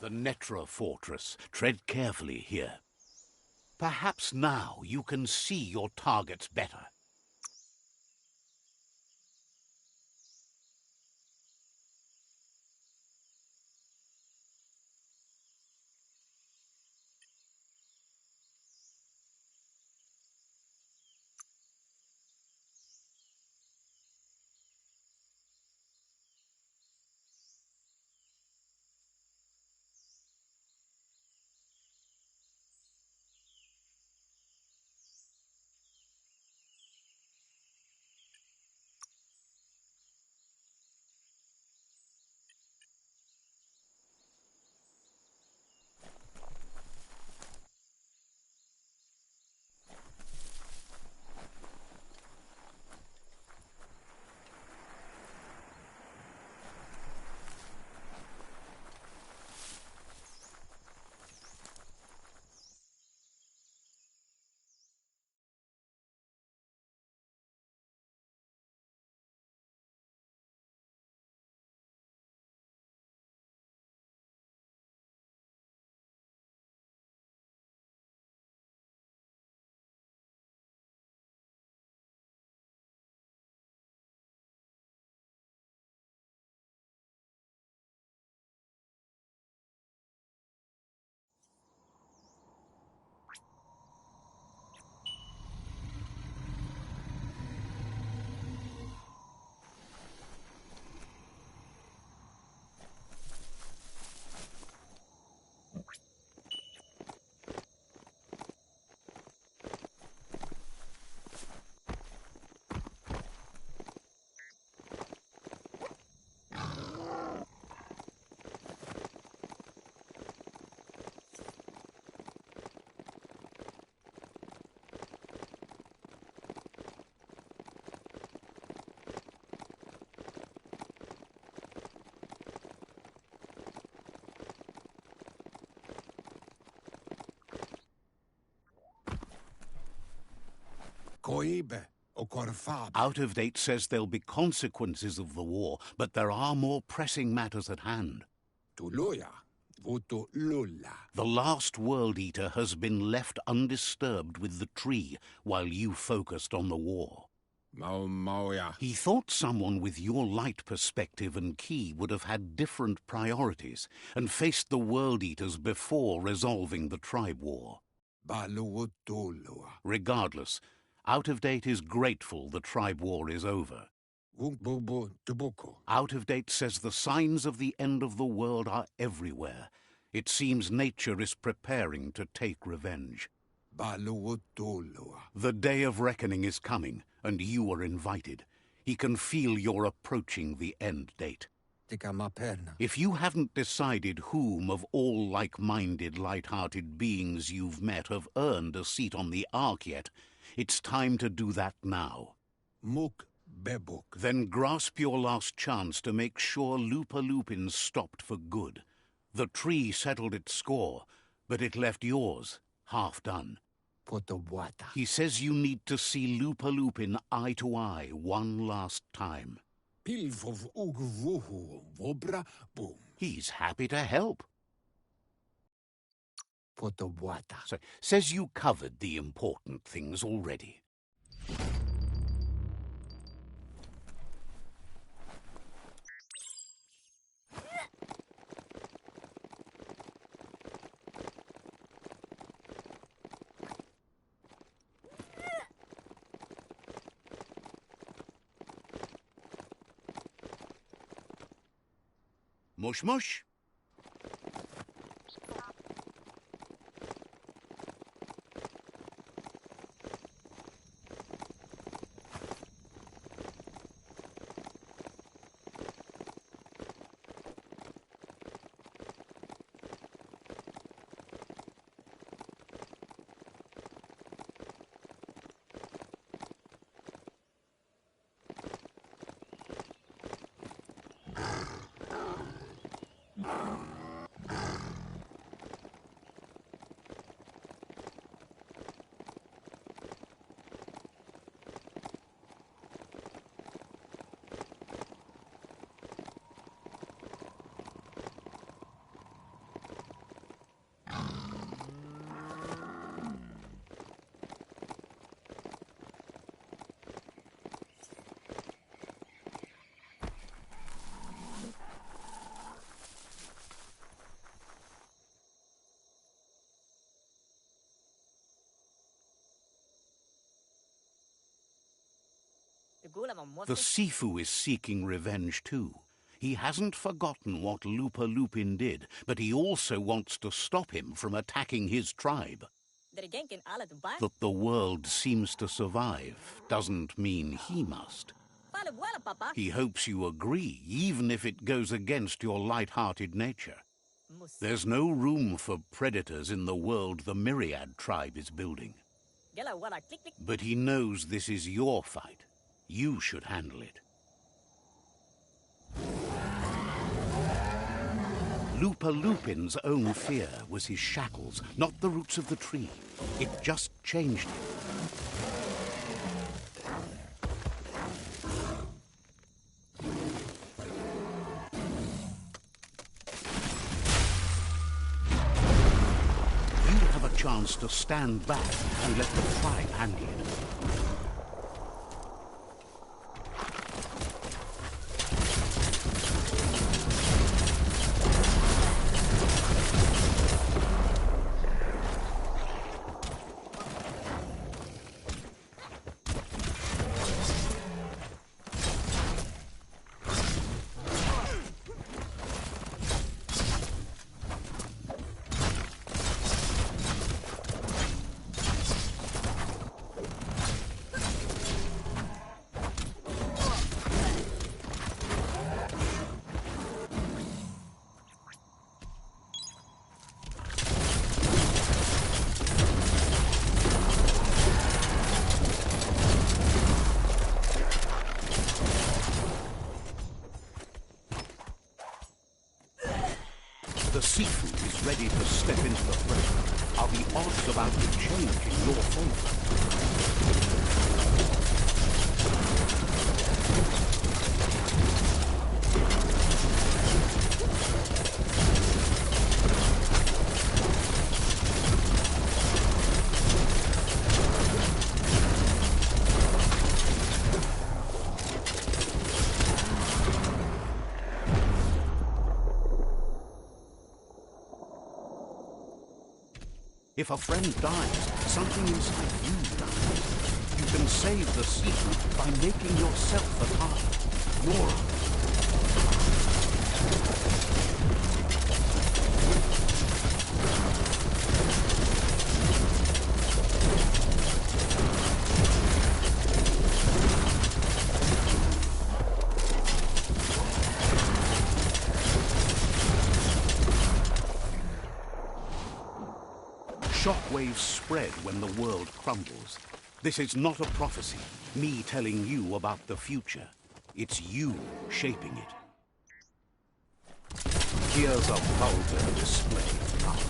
The Netra fortress. Tread carefully here. Perhaps now you can see your targets better. Out of Date says there'll be consequences of the war, but there are more pressing matters at hand. The last World Eater has been left undisturbed with the tree while you focused on the war. He thought someone with your light perspective and key would have had different priorities and faced the World Eaters before resolving the tribe war. Regardless, Out of Date is grateful the tribe war is over. Out of Date says the signs of the end of the world are everywhere. It seems nature is preparing to take revenge. The day of reckoning is coming, and you are invited. He can feel you're approaching the end date. If you haven't decided whom of all like-minded, light-hearted beings you've met have earned a seat on the Ark yet, it's time to do that now. Then grasp your last chance to make sure Lupa-Lupin's stopped for good. The tree settled its score, but it left yours half done. He says you need to see Lupa-Lupin eye to eye one last time. He's happy to help. So, says you covered the important things already. Mush mush. The Sifu is seeking revenge too. He hasn't forgotten what Lupa Lupin did, but he also wants to stop him from attacking his tribe. That the world seems to survive doesn't mean he must. He hopes you agree, even if it goes against your light-hearted nature. There's no room for predators in the world the Myriad tribe is building. But he knows this is your fight. You should handle it. Lupa Lupin's own fear was his shackles, not the roots of the tree. It just changed him. You have a chance to stand back and let the tribe handle it. The Sifu is ready to step into the fray. Are the odds about to change in your favor? If a friend dies, something inside you dies. You can save the Sifu by making yourself a target. You're shockwaves spread when the world crumbles. This is not a prophecy, me telling you about the future. It's you shaping it. Here's a vulgar display of power.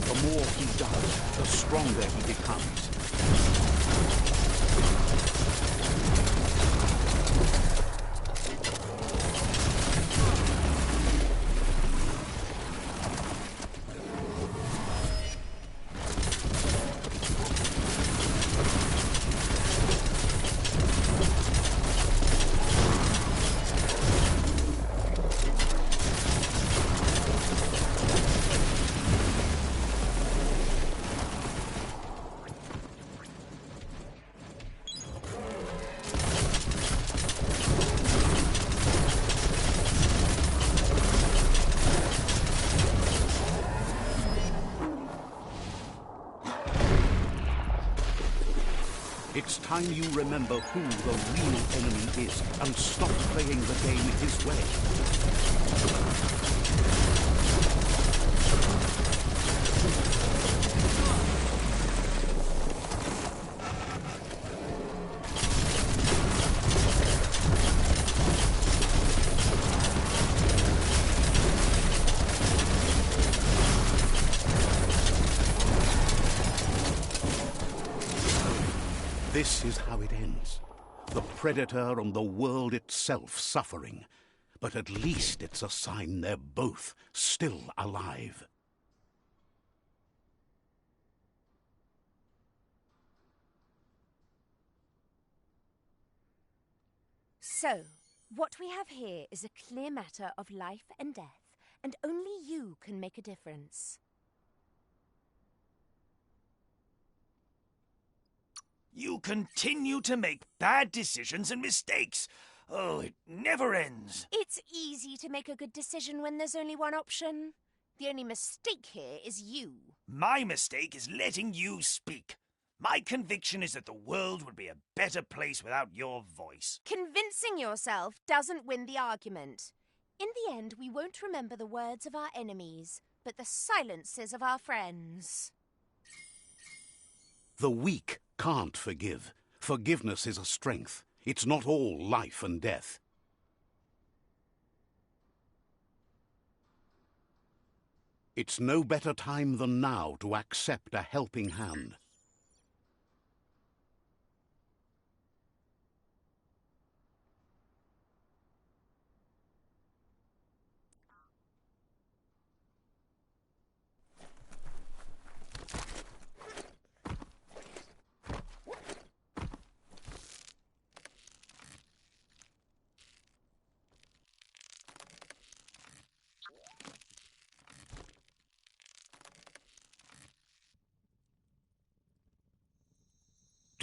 The more he does, the stronger he becomes. It's time you remember who the real enemy is and stop playing the game his way. This is how it ends. The Predator and the world itself suffering. But at least it's a sign they're both still alive. So, what we have here is a clear matter of life and death, and only you can make a difference. You continue to make bad decisions and mistakes. Oh, it never ends. It's easy to make a good decision when there's only one option. The only mistake here is you. My mistake is letting you speak. My conviction is that the world would be a better place without your voice. Convincing yourself doesn't win the argument. In the end, we won't remember the words of our enemies, but the silences of our friends. The weak can't forgive. Forgiveness is a strength. It's not all life and death. It's no better time than now to accept a helping hand.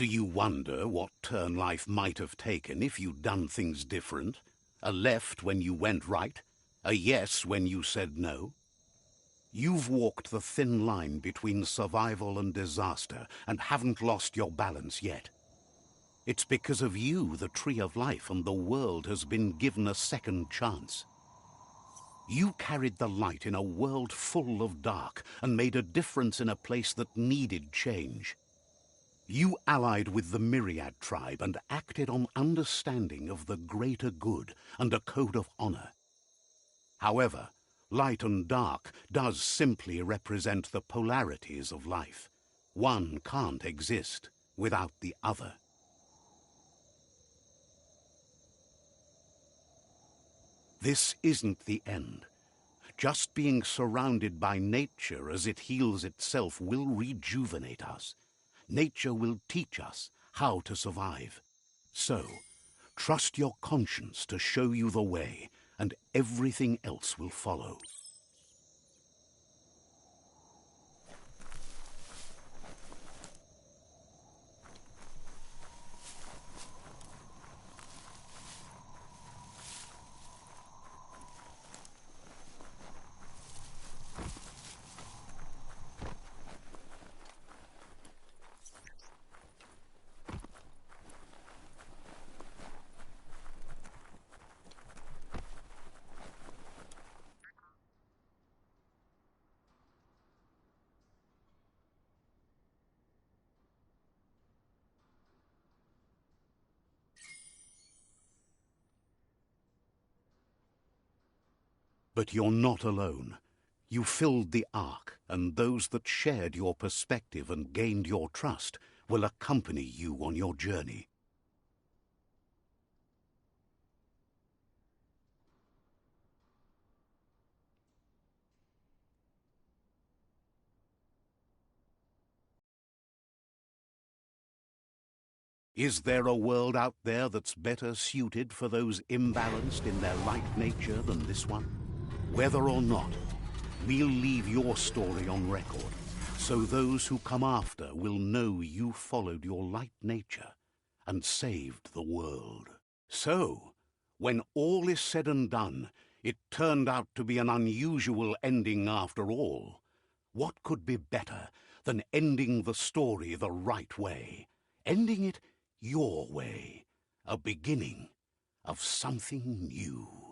Do you wonder what turn life might have taken if you'd done things different? A left when you went right? A yes when you said no? You've walked the thin line between survival and disaster and haven't lost your balance yet. It's because of you the Tree of Life and the world has been given a second chance. You carried the light in a world full of dark and made a difference in a place that needed change. You allied with the Myriad tribe and acted on understanding of the greater good and a code of honor. However, light and dark does simply represent the polarities of life. One can't exist without the other. This isn't the end. Just being surrounded by nature as it heals itself will rejuvenate us. Nature will teach us how to survive. So, trust your conscience to show you the way, and everything else will follow. But you're not alone. You filled the Ark, and those that shared your perspective and gained your trust will accompany you on your journey. Is there a world out there that's better suited for those imbalanced in their light nature than this one? Whether or not, we'll leave your story on record, so those who come after will know you followed your light nature and saved the world. So, when all is said and done, it turned out to be an unusual ending after all. What could be better than ending the story the right way? Ending it your way, a beginning of something new.